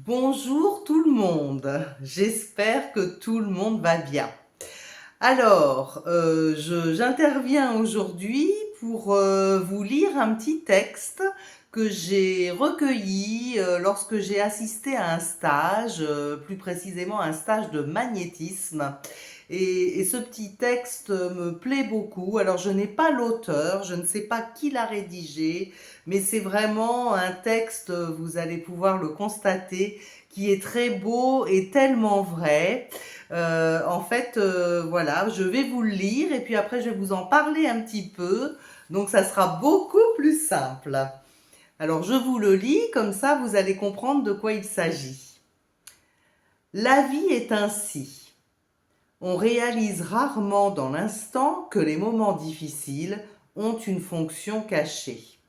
Bonjour tout le monde, j'espère que tout le monde va bien. Alors, j'interviens aujourd'hui pour vous lire un petit texte que j'ai recueilli lorsque j'ai assisté à un stage, plus précisément un stage de magnétisme. Et ce petit texte me plaît beaucoup. Alors, je n'ai pas l'auteur, je ne sais pas qui l'a rédigé, mais c'est vraiment un texte, vous allez pouvoir le constater, qui est très beau et tellement vrai. Voilà, je vais vous le lire et puis après je vais vous en parler un petit peu. Donc ça sera beaucoup plus simple. Alors je vous le lis, comme ça vous allez comprendre de quoi il s'agit. La vie est ainsi. On réalise rarement dans l'instant que les moments difficiles ont une fonction cachée,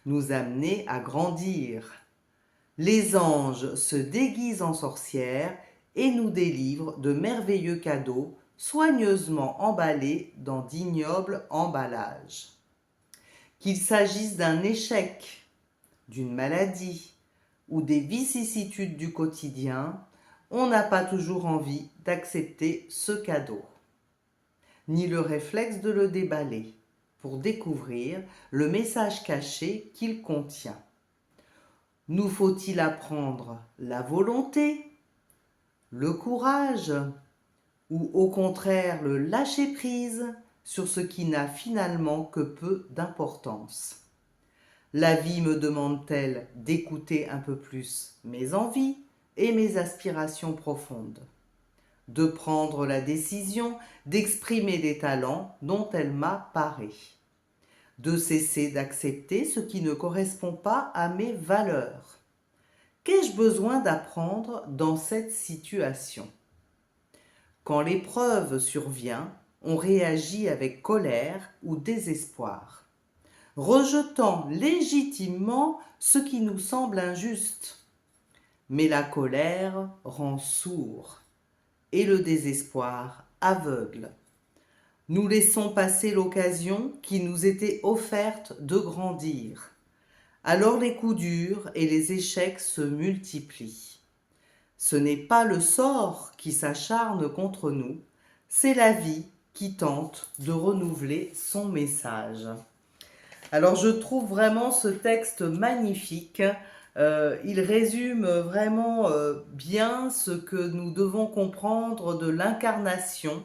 nous amener à grandir. Les anges se déguisent en sorcières et nous délivrent de merveilleux cadeaux soigneusement emballés dans d'ignobles emballages. Qu'il s'agisse d'un échec, d'une maladie ou des vicissitudes du quotidien, on n'a pas toujours envie d'accepter ce cadeau, ni le réflexe de le déballer pour découvrir le message caché qu'il contient. Nous faut-il apprendre la volonté, le courage ou au contraire le lâcher-prise sur ce qui n'a finalement que peu d'importance? La vie me demande-t-elle d'écouter un peu plus mes envies et mes aspirations profondes, de prendre la décision d'exprimer les talents dont elle m'a paré, de cesser d'accepter ce qui ne correspond pas à mes valeurs? Qu'ai-je besoin d'apprendre dans cette situation? Quand l'épreuve survient, on réagit avec colère ou désespoir, rejetant légitimement ce qui nous semble injuste. Mais la colère rend sourd et le désespoir aveugle. Nous laissons passer l'occasion qui nous était offerte de grandir. Alors les coups durs et les échecs se multiplient. Ce n'est pas le sort qui s'acharne contre nous, c'est la vie qui tente de renouveler son message. Alors je trouve vraiment ce texte magnifique. Il résume vraiment bien ce que nous devons comprendre de l'incarnation,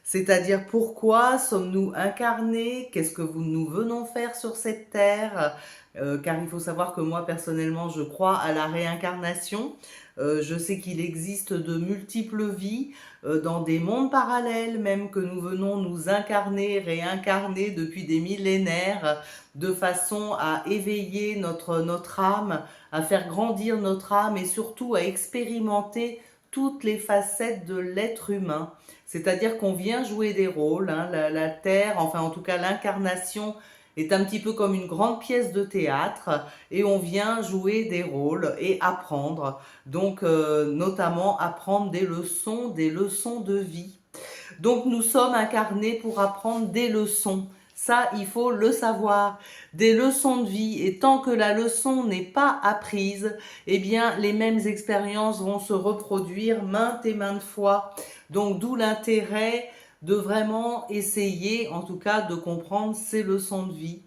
c'est-à-dire pourquoi sommes-nous incarnés, qu'est-ce que nous venons faire sur cette terre, car il faut savoir que moi personnellement je crois à la réincarnation. Je sais qu'il existe de multiples vies dans des mondes parallèles, même que nous venons nous incarner, réincarner depuis des millénaires, de façon à éveiller notre âme, à faire grandir notre âme et surtout à expérimenter toutes les facettes de l'être humain. C'est-à-dire qu'on vient jouer des rôles, hein, la Terre, enfin en tout cas l'incarnation est un petit peu comme une grande pièce de théâtre et on vient jouer des rôles et apprendre. Donc notamment apprendre des leçons de vie. Donc nous sommes incarnés pour apprendre des leçons. Ça, il faut le savoir. Des leçons de vie. Et tant que la leçon n'est pas apprise, eh bien, les mêmes expériences vont se reproduire maintes et maintes fois. Donc, d'où l'intérêt de vraiment essayer, en tout cas, de comprendre ces leçons de vie.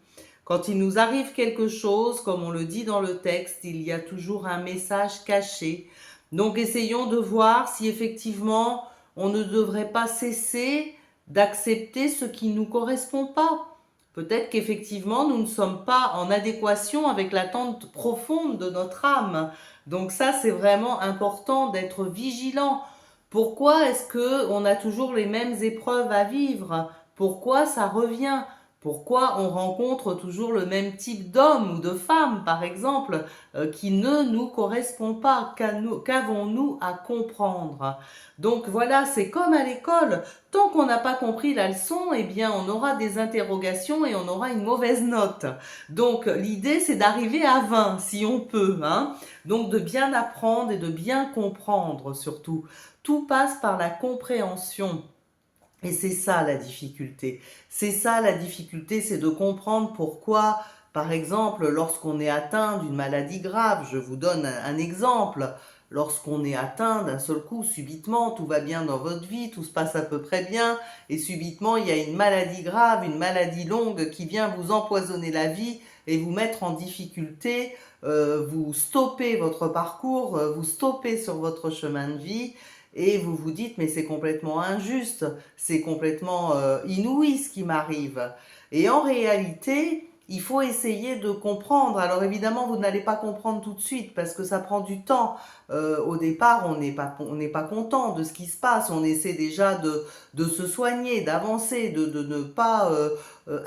Quand il nous arrive quelque chose, comme on le dit dans le texte, il y a toujours un message caché. Donc, essayons de voir si effectivement on ne devrait pas cesser d'accepter ce qui ne nous correspond pas. Peut-être qu'effectivement, nous ne sommes pas en adéquation avec l'attente profonde de notre âme. Donc ça, c'est vraiment important d'être vigilant. Pourquoi est-ce que on a toujours les mêmes épreuves à vivre? Pourquoi ça revient? Pourquoi on rencontre toujours le même type d'homme ou de femme, par exemple, qui ne nous correspond pas? Qu'avons-nous à comprendre? Donc voilà, c'est comme à l'école. Tant qu'on n'a pas compris la leçon, eh bien, on aura des interrogations et on aura une mauvaise note. Donc l'idée, c'est d'arriver à 20, si on peut, hein. Donc de bien apprendre et de bien comprendre surtout. Tout passe par la compréhension. Et c'est ça la difficulté. C'est ça la difficulté, c'est de comprendre pourquoi, par exemple, lorsqu'on est atteint d'une maladie grave, je vous donne un exemple, lorsqu'on est atteint d'un seul coup, subitement, tout va bien dans votre vie, tout se passe à peu près bien, et subitement il y a une maladie grave, une maladie longue qui vient vous empoisonner la vie et vous mettre en difficulté, vous stoppez votre parcours, vous stoppez sur votre chemin de vie, et vous vous dites mais c'est complètement injuste, c'est complètement inouï ce qui m'arrive. Et en réalité, il faut essayer de comprendre. Alors évidemment, vous n'allez pas comprendre tout de suite parce que ça prend du temps. Au départ, on n'est pas content de ce qui se passe. On essaie déjà de se soigner, d'avancer, de ne pas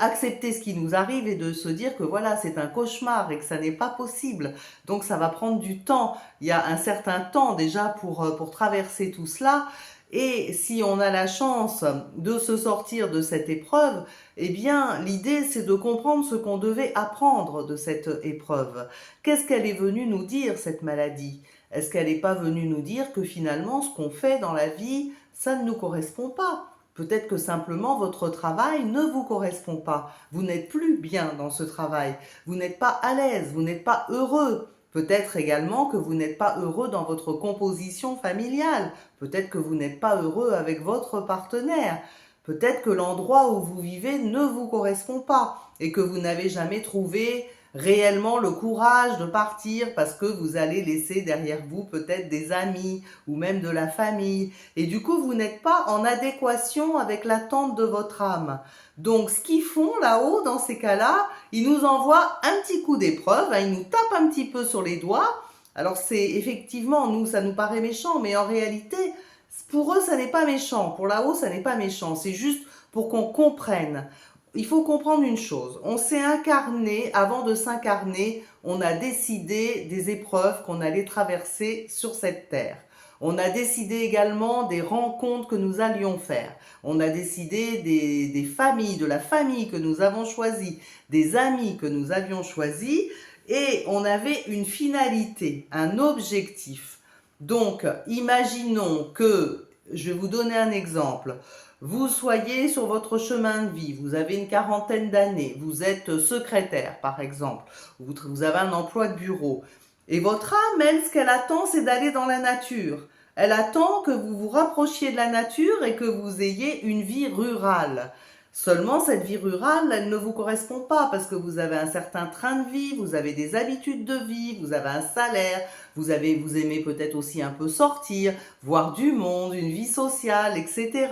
accepter ce qui nous arrive et de se dire que voilà, c'est un cauchemar et que ça n'est pas possible. Donc ça va prendre du temps. Il y a un certain temps déjà pour traverser tout cela. Et si on a la chance de se sortir de cette épreuve, eh bien, l'idée, c'est de comprendre ce qu'on devait apprendre de cette épreuve. Qu'est-ce qu'elle est venue nous dire, cette maladie? Est-ce qu'elle n'est pas venue nous dire que finalement, ce qu'on fait dans la vie, ça ne nous correspond pas? Peut-être que simplement votre travail ne vous correspond pas. Vous n'êtes plus bien dans ce travail. Vous n'êtes pas à l'aise, vous n'êtes pas heureux. Peut-être également que vous n'êtes pas heureux dans votre composition familiale. Peut-être que vous n'êtes pas heureux avec votre partenaire. Peut-être que l'endroit où vous vivez ne vous correspond pas et que vous n'avez jamais trouvé réellement le courage de partir parce que vous allez laisser derrière vous peut-être des amis ou même de la famille. Et du coup, vous n'êtes pas en adéquation avec l'attente de votre âme. Donc, ce qu'ils font là-haut, dans ces cas-là, ils nous envoient un petit coup d'épreuve, hein, ils nous tapent un petit peu sur les doigts. Alors, c'est effectivement, nous, ça nous paraît méchant, mais en réalité, pour eux, ça n'est pas méchant. Pour là-haut, ça n'est pas méchant. C'est juste pour qu'on comprenne. Il faut comprendre une chose. On s'est incarné, avant de s'incarner, on a décidé des épreuves qu'on allait traverser sur cette terre. On a décidé également des rencontres que nous allions faire. On a décidé des familles, de la famille que nous avons choisie, des amis que nous avions choisis, et on avait une finalité, un objectif. Donc, imaginons que, je vais vous donner un exemple, vous soyez sur votre chemin de vie, vous avez une quarantaine d'années, vous êtes secrétaire par exemple, vous avez un emploi de bureau, et votre âme, elle, ce qu'elle attend, c'est d'aller dans la nature. Elle attend que vous vous rapprochiez de la nature et que vous ayez une vie rurale. Seulement, cette vie rurale, elle ne vous correspond pas parce que vous avez un certain train de vie, vous avez des habitudes de vie, vous avez un salaire, vous aimez peut-être aussi un peu sortir, voir du monde, une vie sociale, etc.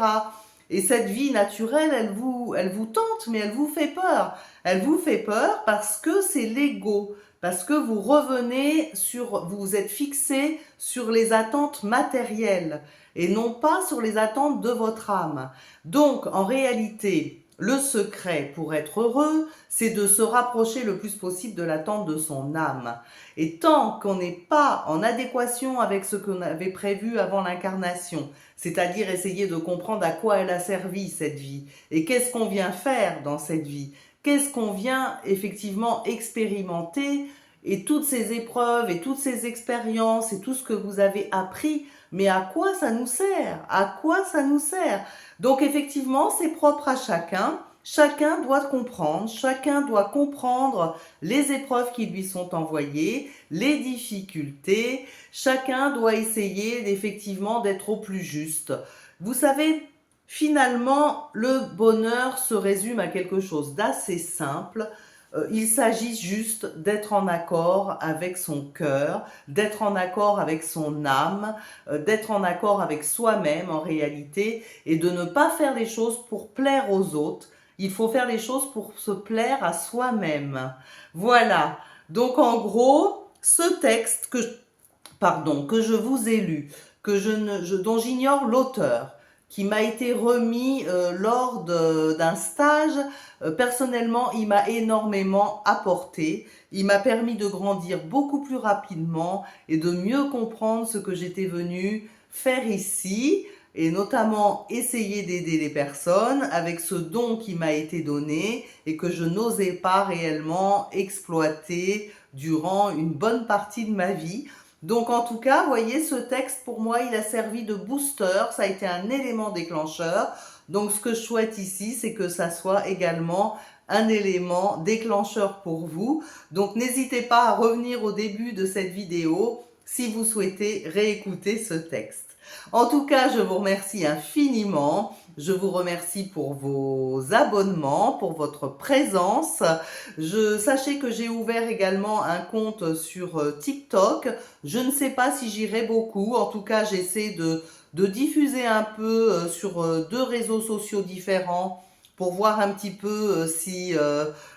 Et cette vie naturelle, elle vous tente, mais elle vous fait peur. Elle vous fait peur parce que c'est l'ego, parce que vous revenez vous vous êtes fixé sur les attentes matérielles et non pas sur les attentes de votre âme. Donc, en réalité, le secret pour être heureux, c'est de se rapprocher le plus possible de l'attente de son âme. Et tant qu'on n'est pas en adéquation avec ce qu'on avait prévu avant l'incarnation, c'est-à-dire essayer de comprendre à quoi elle a servi cette vie et qu'est-ce qu'on vient faire dans cette vie, qu'est-ce qu'on vient effectivement expérimenter, et toutes ces épreuves et toutes ces expériences et tout ce que vous avez appris, mais à quoi ça nous sert? À quoi ça nous sert? Donc effectivement, c'est propre à chacun. Chacun doit comprendre, chacun doit comprendre les épreuves qui lui sont envoyées, les difficultés. Chacun doit essayer effectivement d'être au plus juste. Vous savez, finalement, le bonheur se résume à quelque chose d'assez simple. Il s'agit juste d'être en accord avec son cœur, d'être en accord avec son âme, d'être en accord avec soi-même en réalité, et de ne pas faire les choses pour plaire aux autres. Il faut faire les choses pour se plaire à soi-même. Voilà. Donc en gros, ce texte que je vous ai lu, dont j'ignore l'auteur, qui m'a été remis lors d'un stage. Personnellement, il m'a énormément apporté. Il m'a permis de grandir beaucoup plus rapidement et de mieux comprendre ce que j'étais venue faire ici, et notamment essayer d'aider les personnes avec ce don qui m'a été donné et que je n'osais pas réellement exploiter durant une bonne partie de ma vie. Donc en tout cas, vous voyez, ce texte, pour moi, il a servi de booster, ça a été un élément déclencheur. Donc ce que je souhaite ici, c'est que ça soit également un élément déclencheur pour vous. Donc n'hésitez pas à revenir au début de cette vidéo si vous souhaitez réécouter ce texte. En tout cas, je vous remercie infiniment. Je vous remercie pour vos abonnements, pour votre présence. Sachez que j'ai ouvert également un compte sur TikTok. Je ne sais pas si j'irai beaucoup. En tout cas, j'essaie de diffuser un peu sur deux réseaux sociaux différents pour voir un petit peu si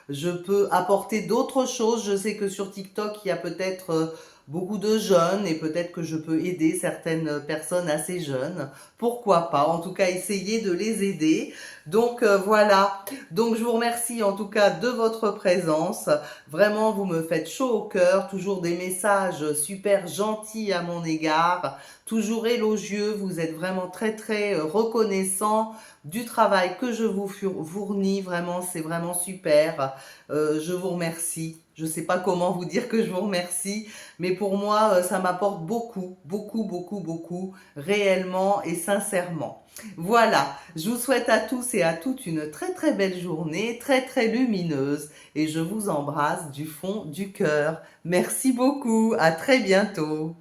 je peux apporter d'autres choses. Je sais que sur TikTok, il y a peut-être beaucoup de jeunes et peut-être que je peux aider certaines personnes assez jeunes. Pourquoi pas? En tout cas, essayer de les aider. Donc voilà. Donc je vous remercie en tout cas de votre présence. Vraiment, vous me faites chaud au cœur. Toujours des messages super gentils à mon égard. Toujours élogieux. Vous êtes vraiment très très reconnaissant du travail que je vous fournis. Vraiment, c'est vraiment super. Je vous remercie. Je ne sais pas comment vous dire que je vous remercie, mais pour moi, ça m'apporte beaucoup, beaucoup, beaucoup, beaucoup, réellement et sincèrement. Voilà, je vous souhaite à tous et à toutes une très très belle journée, très très lumineuse, et je vous embrasse du fond du cœur. Merci beaucoup, à très bientôt.